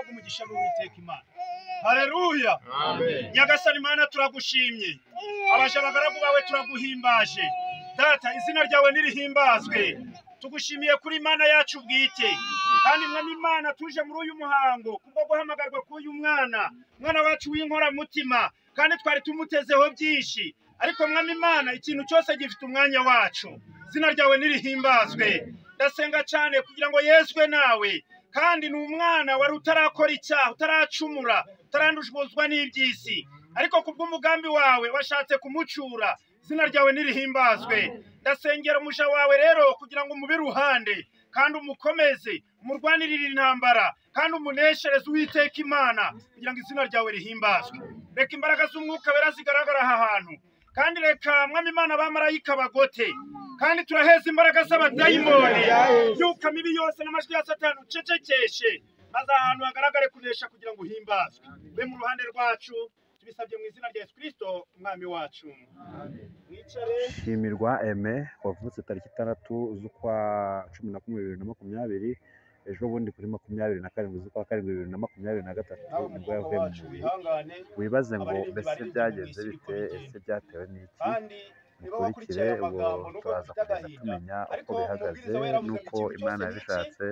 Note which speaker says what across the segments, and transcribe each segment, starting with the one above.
Speaker 1: muhabwe umugisha n'Uwiteka Imana. Haleluya. Amen. Nyagasani Imana turagushimye. Abaje abagaragu bawe turaguhimbaje. Data izina ryawe nirihimbazwe. Tugushimiye kuri Imana yacu bwite. Kandi mwami Imana tuje muri uyu muhango kubwo guhamagarwa k'uyu mwana wacu w'inkora mutima, kandi twari tumutezeho byinshi. Ariko mwami Imana ikintu cyose gifite umwanya wacu. Izina ryawe nirihimbazwe. Ndasenga cyane kugira ngo yezwe nawe, kandi ni umwana wari utarakora icyaha, utaracumura, utarandujwe n'iby'isi, ariko kubw'umugambi wawe washatse kumucura. Izina ryawe nirihimbazwe. Ndasengera umuja wawe rero kugira ngo umube ruhande, kandi umukomeze, umurwanirire intambara, kandi umuneshereze Uwiteka Imana, kugira ngo izina ryawe rihimbazwe. Reka imbaraga z'umwuka wera zigaragara aha hantu, kandi reka mwami Imana abamarayika bagote, kandi turaheza imbaraga z'abadayimoni, yuka mibi yose n'amajwi ya Satani ucecekeshe, maze ahantu hagaragare kunesha kugira ngo uhimbazwe. Be mu ruhande rwacu tubisabye mu izina rya Yesu Kristo umwami wacu. Mwicare.
Speaker 2: Shimirwa Aime wavutse tariki 6 z'ukwa 11 2020, ejo bundi kuri 27 z'ukwa 7 2023 nibwo yavuye mu mubiri. Wibaze ngo mbese byagenze bite, ese byatewe n'iki? Mukurikire ubwo turaza kugenda tumenya uko bihagaze n'uko Imana yabishatse.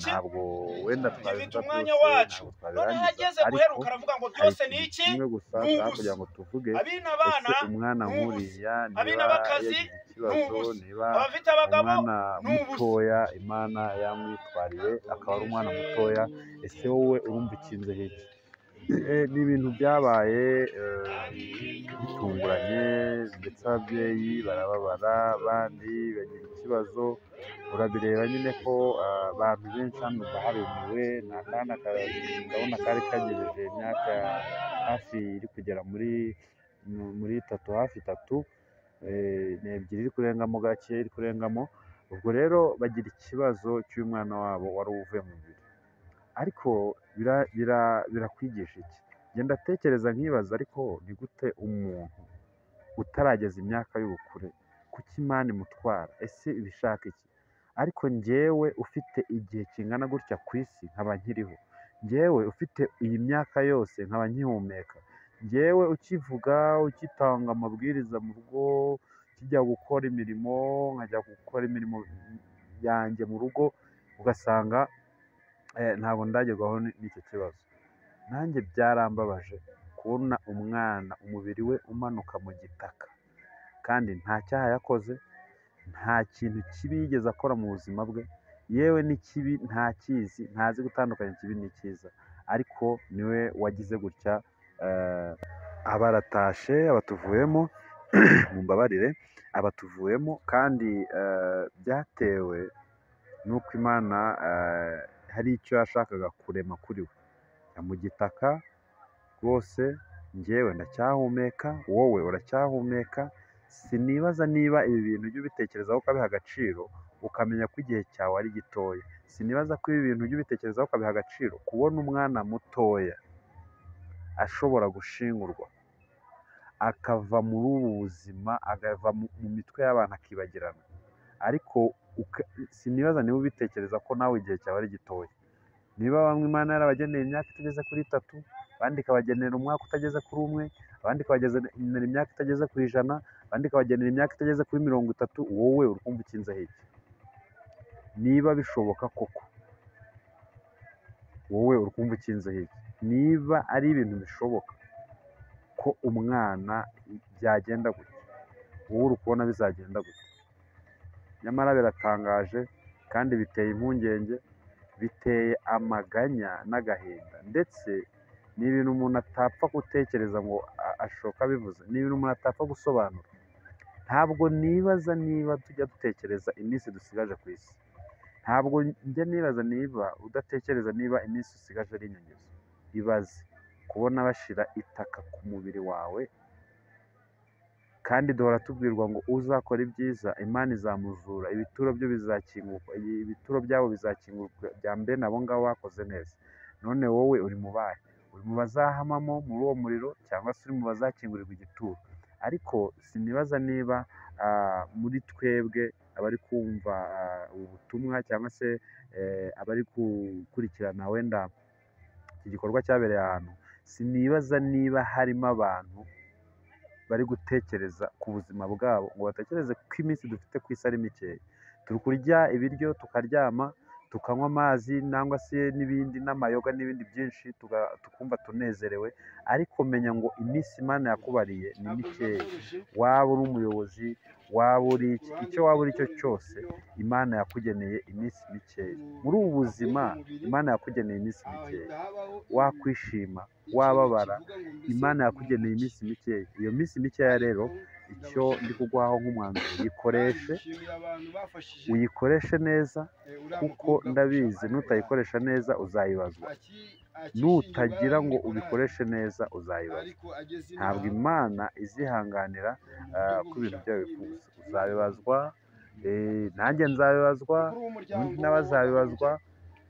Speaker 2: Ntabwo wenda twabivuga
Speaker 1: umwanya wacu, none hageze guheruka aravuga ngo byose ni iki?
Speaker 2: Kimwe gusa kugira ngo tuvuge ese umwana nkuriya niba yagize ikibazo, niba umwana mutoya Imana yamwitwariye akaba ari umwana mutoya, ese wowe urumva ikinze hiki? Ni ibintu byabaye bitunguranye, ndetse ababyeyi barababara, abandi bagira ikibazo. Urabireba nyine ko abantu benshi hano baharumiwe. Ni akana ndabona kari kagejeje imyaka hafi iri kugera muri 3, hafi 3, ni 2 iri kurengamo gake, iri kurengamo. Ubwo rero bagira ikibazo cy'umwana wabo wari uvuye mu mubiri. Ariko birakwigisha iki? Ngenda tekereza nkibaza, ariko ni gute umuntu utarageza imyaka y'ubukure, kuki Imana imutwara? Ese ibishaka iki? Ariko njyewe ufite igihe kingana gutya ku isi nkaba nkiriho, njyewe ufite iyi myaka yose nkaba nkihumeka, njyewe ukivuga, ukitanga amabwiriza mu rugo, ukijya gukora imirimo, nkajya gukora imirimo yanjye mu rugo, ugasanga ntabwo ndagerwaho n'icyo kibazo. Nanjye byarambabaje kubona umwana umubiri we umanuka mu gitaka, kandi nta cyaha yakoze, nta kintu kibi yigeze akora mu buzima bwe, yewe n'ikibi ntakizi, ntazi gutandukanya ikibi n'icyiza. Ariko niwe wagize gutya, abaratashe, abatuvuyemo mumbabarire, abatuvuyemo, kandi byatewe n'uko Imana hari icyo yashakaga kurema kuri we. Mu gitaka rwose njyewe ndacyahumeka, wowe uracyahumeka. Sinibaza niba ibi bintu ujya ubitekerezaho ukabiha agaciro, ukamenya ko igihe cyawe ari gitoya. Sinibaza ko ibi bintu ujya ubitekerezaho ukabiha agaciro, kubona umwana mutoya ashobora gushingurwa akava muri ubu buzima, akava mu mitwe y'abantu akibagirana. Ariko sinibaza niba ubitekereza ko nawe igihe cyawe ari gitoya. Niba bamwe Imana yarabageneye imyaka itageze kuri 3, abandi ikabagenera umwaka utageze kuri 1, abandi ikabagenera imyaka itageze kuri 100, abandi ikabagenera imyaka itageze kuri 30, wowe urumva ukinze hiki? Niba bishoboka koko, wowe urumva ukinze hiki? Niba ari ibintu bishoboka ko umwana byagenda gutya, wowe uri kubona bizagenda gutya? Nyamara biratangaje kandi biteye impungenge, biteye amaganya n'agahinda, ndetse ni ibintu umuntu atapfa gutekereza ngo ashoka bivuze, ni ibintu umuntu atapfa gusobanura. Ntabwo nibaza niba tujya dutekereza iminsi dusigaje ku isi. Ntabwo njya nibaza niba udatekereza niba iminsi usigaje ari inyongezo. Ibaze kubona bashira itaka ku mubiri wawe, kandi duhora tubwirwa ngo uzakora ibyiza Imana izamuzura, ibituro byo bizakinguka, ibituro byabo bizakingurwa bya mbene abo ngabo bakoze neza. None wowe uri mu bahe? Uri mu bazahamamo muri uwo muriro, cyangwa se uri mu bazakingurirwa igituro? Ariko sinibaza niba muri twebwe abari kumva ubutumwa, cyangwa se abari gukurikirana wenda iki gikorwa cyabereye ahantu, sinibaza niba harimo abantu bari gutekereza ku buzima bwabo ngo batekereze ko iminsi dufite ku isi ari mikeya. Turi kurya ibiryo tukaryama tukanywa amazi nangwa se n'ibindi n'amayoga n'ibindi byinshi tukumva tunezerewe, ariko menya ngo iminsi Imana yakubariye ni mikeya. Waba uri umuyobozi, waba uri icyo waba uri cyo cyose, Imana yakugeneye iminsi mikeya. Muri ubu buzima Imana yakugeneye iminsi mikeya. Wakwishima, wababara, Imana yakugeneye iminsi mikeya. Iyo minsi mikeya rero icyo ndi kuguhaho nk'umwanzuro, uyikoreshe neza, kuko ndabizi nutayikoresha neza uzayibazwa. Nutagira ngo ubikoreshe neza uzayibazwa. Ntabwo Imana izihanganira ko ibintu byawe bifuza. Uzabibazwa, nanjye nzabibazwa, undi nawe azabibazwa,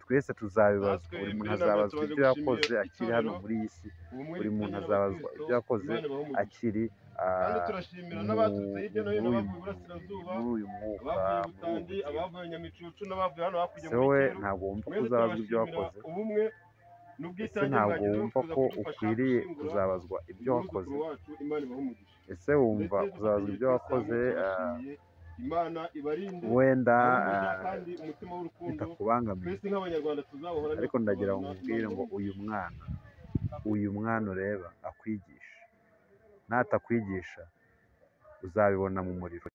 Speaker 2: twese tuzabibazwa. Buri muntu azabazwa ibyo yakoze akiri hano muri iyi si. Buri muntu azabazwa ibyo yakoze akiri muri uyu mwuka. Se wowe ntabwo wumva ko uzabazwa ibyo wakoze? Ese ntabwo wumva ko ukwiriye kuzabazwa ibyo wakoze? Ese wumva kuzabazwa ibyo wakoze wenda bitakubangamiye? Ariko ndagira ngo nkubwire ngo uyu mwana ureba akwigisha, natakwigisha uzabibona mu muriro.